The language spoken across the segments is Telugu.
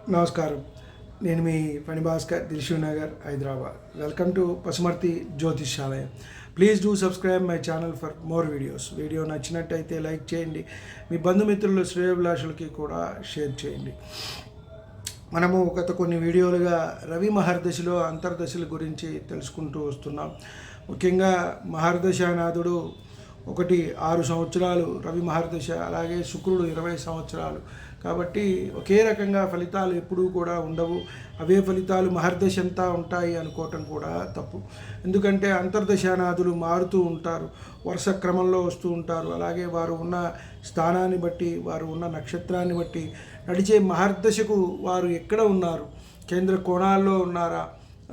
నమస్కారం. నేను మీ Phani Bhaskar, Dilsukh Nagar, Hyderabad. Welcome to Pasumarthi Jyotishyalayam. Please do subscribe my channel for more videos. Video నచ్చినట్టయితే లైక్ చేయండి, మీ బంధుమిత్రులు శ్రేయోభిలాషులకి కూడా షేర్ చేయండి. మనము గత కొన్ని వీడియోలుగా రవి మహర్దశలో అంతర్దశల గురించి తెలుసుకుంటూ వస్తున్నాం. ముఖ్యంగా మహర్దశానాథుడు 6 సంవత్సరాలు, రవి మహర్దశ, అలాగే శుక్రుడు 20 సంవత్సరాలు. కాబట్టి ఒకే రకంగా ఫలితాలు ఎప్పుడూ కూడా ఉండవు. అవే ఫలితాలు మహర్దశ అంతా ఉంటాయి అనుకోవటం కూడా తప్పు. ఎందుకంటే అంతర్దశానాథులు మారుతూ ఉంటారు, వరుస క్రమంలో వస్తూ ఉంటారు. అలాగే వారు ఉన్న స్థానాన్ని బట్టి, వారు ఉన్న నక్షత్రాన్ని బట్టి నడిచే మహర్దశకు వారు ఎక్కడ ఉన్నారు, కేంద్ర కోణాల్లో ఉన్నారా,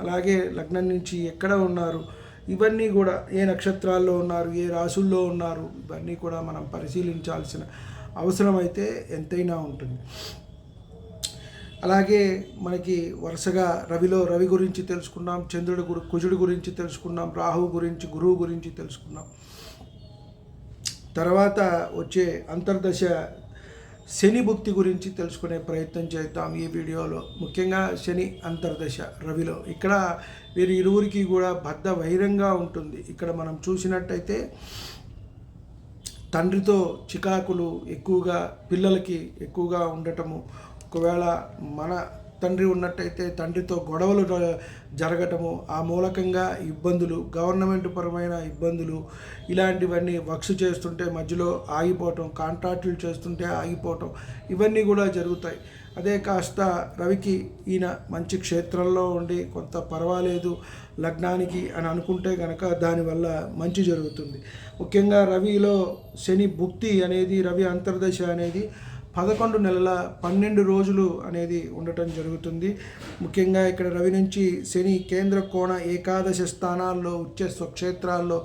అలాగే లగ్నం నుంచి ఎక్కడ ఉన్నారు, ఇవన్నీ కూడా ఏ నక్షత్రాల్లో ఉన్నారు, ఏ రాశుల్లో ఉన్నారు, ఇవన్నీ కూడా మనం పరిశీలించాల్సిన అవసరమైతే ఎంతైనా ఉంటుంది. అలాగే మనకి వరుసగా రవి గురించి తెలుసుకున్నాం, కుజుడి గురించి తెలుసుకున్నాం, రాహువు గురించి, గురువు గురించి తెలుసుకున్నాం. తర్వాత వచ్చే అంతర్దశ శని భుక్తి గురించి తెలుసుకునే ప్రయత్నం చేద్దాం ఈ వీడియోలో. ముఖ్యంగా శని అంతర్దశ రవిలో ఇక్కడ వీరి ఇరువురికి కూడా బద్ధ వైరంగా ఉంటుంది. ఇక్కడ మనం చూసినట్టయితే తండ్రితో చికాకులు ఎక్కువగా, పిల్లలకి ఎక్కువగా ఉండటము, ఒకవేళ మన తండ్రి ఉన్నట్టయితే తండ్రితో గొడవలు జరగటము, ఆ మూలకంగా ఇబ్బందులు, గవర్నమెంట్ పరమైన ఇబ్బందులు, ఇలాంటివన్నీ వర్క్స్ చేస్తుంటే మధ్యలో ఆగిపోవటం, కాంట్రాక్టులు చేస్తుంటే ఆగిపోవటం, ఇవన్నీ కూడా జరుగుతాయి. అదే కాస్త రవికి ఈయన మంచి క్షేత్రంలో ఉండి కొంత పర్వాలేదు లగ్నానికి అని అనుకుంటే కనుక దానివల్ల మంచి జరుగుతుంది. ముఖ్యంగా రవిలో శని భుక్తి అనేది, రవి అంతర్దశ అనేది 11 నెలల 12 రోజులు అనేది ఉండటం జరుగుతుంది. ముఖ్యంగా ఇక్కడ రవి నుంచి శని కేంద్ర కోణ ఏకాదశ స్థానాల్లో, ఉచ్చ స్వక్షేత్రాల్లో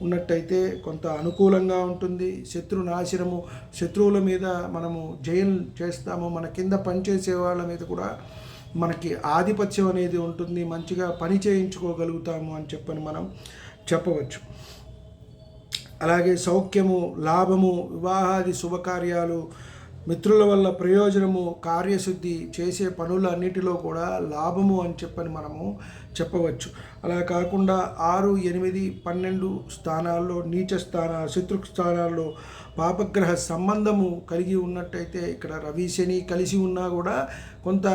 ఉన్నట్టయితే కొంత అనుకూలంగా ఉంటుంది. శత్రు నాశనము, శత్రువుల మీద మనము జయం చేస్తాము, మన కింద పనిచేసే వాళ్ళ మీద కూడా మనకి ఆధిపత్యం అనేది ఉంటుంది, మంచిగా పని చేయించుకోగలుగుతాము అని చెప్పని మనం చెప్పవచ్చు. అలాగే సౌఖ్యము, లాభము, వివాహాది శుభకార్యాలు, మిత్రుల వల్ల ప్రయోజనము, కార్యశుద్ధి, చేసే పనులన్నిటిలో కూడా లాభము అని చెప్పని మనము చెప్పవచ్చు. అలా కాకుండా 6, 8, 12 స్థానాల్లో, నీచ శత్రు స్థానాల్లో పాపగ్రహ సంబంధము కలిగి ఉన్నట్టయితే ఇక్కడ రవి శని కలిసి ఉన్నా కూడా కొంత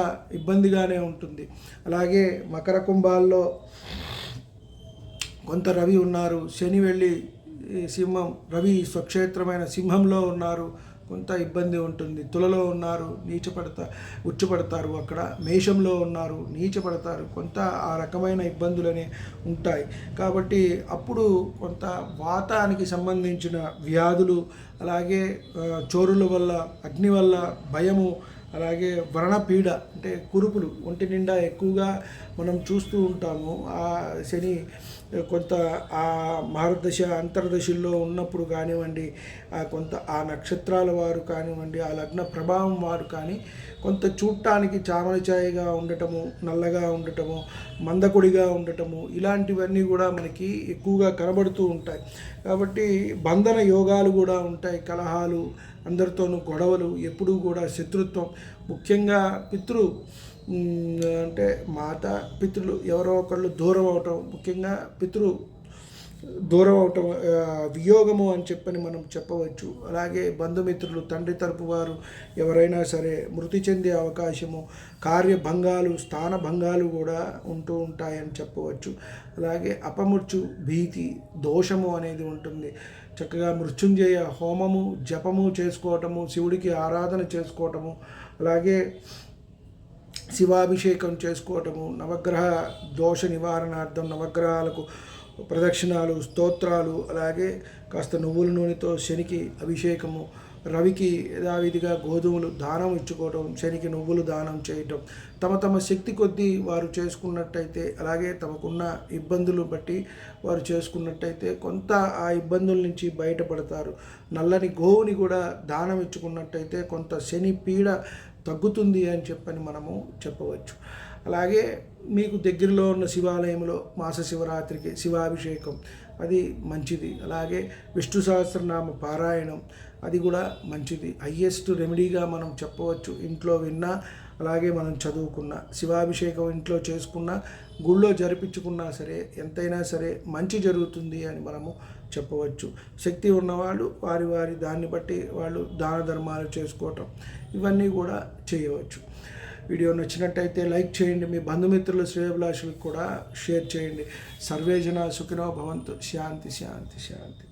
ఇబ్బందిగానే ఉంటుంది. అలాగే మకర కుంభాల్లో కొంత రవి ఉన్నారు, శని వెళ్ళి సింహం, రవి స్వక్షేత్రమైన సింహంలో ఉన్నారు, కొంత ఇబ్బంది ఉంటుంది. తులలో ఉన్నారు, ఉచ్చపడతారు, అక్కడ మేషంలో ఉన్నారు, నీచపడతారు, కొంత ఆ రకమైన ఇబ్బందులనే ఉంటాయి. కాబట్టి అప్పుడు కొంత వాతానికి సంబంధించిన వ్యాధులు, అలాగే చోరుల వల్ల, అగ్ని వల్ల భయము, అలాగే వ్రణపీడ అంటే కురుపులు ఒంటి నిండా ఎక్కువగా మనం చూస్తూ ఉంటాము. ఆ శని కొంత ఆ మహర్దశ అంతర్దశల్లో ఉన్నప్పుడు కానివ్వండి, కొంత ఆ నక్షత్రాల వారు కానివ్వండి, ఆ లగ్న ప్రభావం వారు కానీ కొంత చూడటానికి చామనచాయిగా ఉండటము, నల్లగా ఉండటము, మందకొడిగా ఉండటము, ఇలాంటివన్నీ కూడా మనకి ఎక్కువగా కనబడుతూ ఉంటాయి. కాబట్టి బంధన యోగాలు కూడా ఉంటాయి, కలహాలు, అందరితోనూ గొడవలు, ఎప్పుడూ కూడా శత్రుత్వం. ముఖ్యంగా అంటే పితృలు ఎవరో ఒకళ్ళు దూరం అవటం, ముఖ్యంగా దూరం అవటం వియోగము అని చెప్పని మనం చెప్పవచ్చు. అలాగే బంధుమిత్రులు, తండ్రి తరపు వారు ఎవరైనా సరే మృతి చెందే అవకాశము, కార్యభంగాలు, స్థానభంగాలు కూడా ఉంటూ ఉంటాయని చెప్పవచ్చు. అలాగే అపమృత్యు భీతి, దోషము అనేది ఉంటుంది. చక్కగా మృత్యుంజయ హోమము, జపము చేసుకోవటము, శివుడికి ఆరాధన చేసుకోవటము, అలాగే శివాభిషేకం చేసుకోవటము, నవగ్రహ దోష నివారణార్థం నవగ్రహాలకు ప్రదక్షిణాలు, స్తోత్రాలు, అలాగే కాస్త నువ్వుల నూనెతో శనికి అభిషేకము, రవికి యథావిధిగా గోధుమలు దానం ఇచ్చుకోవటం, శనికి నువ్వులు దానం చేయటం, తమ శక్తి కొద్దీ వారు చేసుకున్నట్టయితే, అలాగే తమకున్న ఇబ్బందులు బట్టి వారు చేసుకున్నట్టయితే కొంత ఆ ఇబ్బందుల నుంచి బయటపడతారు. నల్లని గోవుని కూడా దానం ఇచ్చుకున్నట్టయితే కొంత శని పీడ తగ్గుతుంది అని చెప్పని మనము చెప్పవచ్చు. అలాగే మీకు దగ్గరలో ఉన్న శివాలయంలో మాస శివరాత్రికి శివాభిషేకం, అది మంచిది. అలాగే విష్ణు సహస్రనామ పారాయణం, అది కూడా మంచిది. హయ్యెస్ట్ రెమెడీగా మనం చెప్పవచ్చు. ఇంట్లో విన్నా అలాగే మనం చదువుకున్న శివాభిషేకం ఇంట్లో చేసుకున్న గుళ్ళో జరిపించుకున్నా సరే ఎంతైనా సరే మంచి జరుగుతుంది అని మనము చెప్పవచ్చు. శక్తి ఉన్నవాళ్ళు వారి వారి దాన్ని బట్టి వాళ్ళు దాన ధర్మాలు చేసుకోవటం ఇవన్నీ కూడా చేయవచ్చు. వీడియో నచ్చినట్టయితే లైక్ చేయండి, మీ బంధుమిత్రులు శ్రేయోభిలాషులకు కూడా షేర్ చేయండి. సర్వేజన సుఖినో భవంతు. శాంతి శాంతి శాంతి.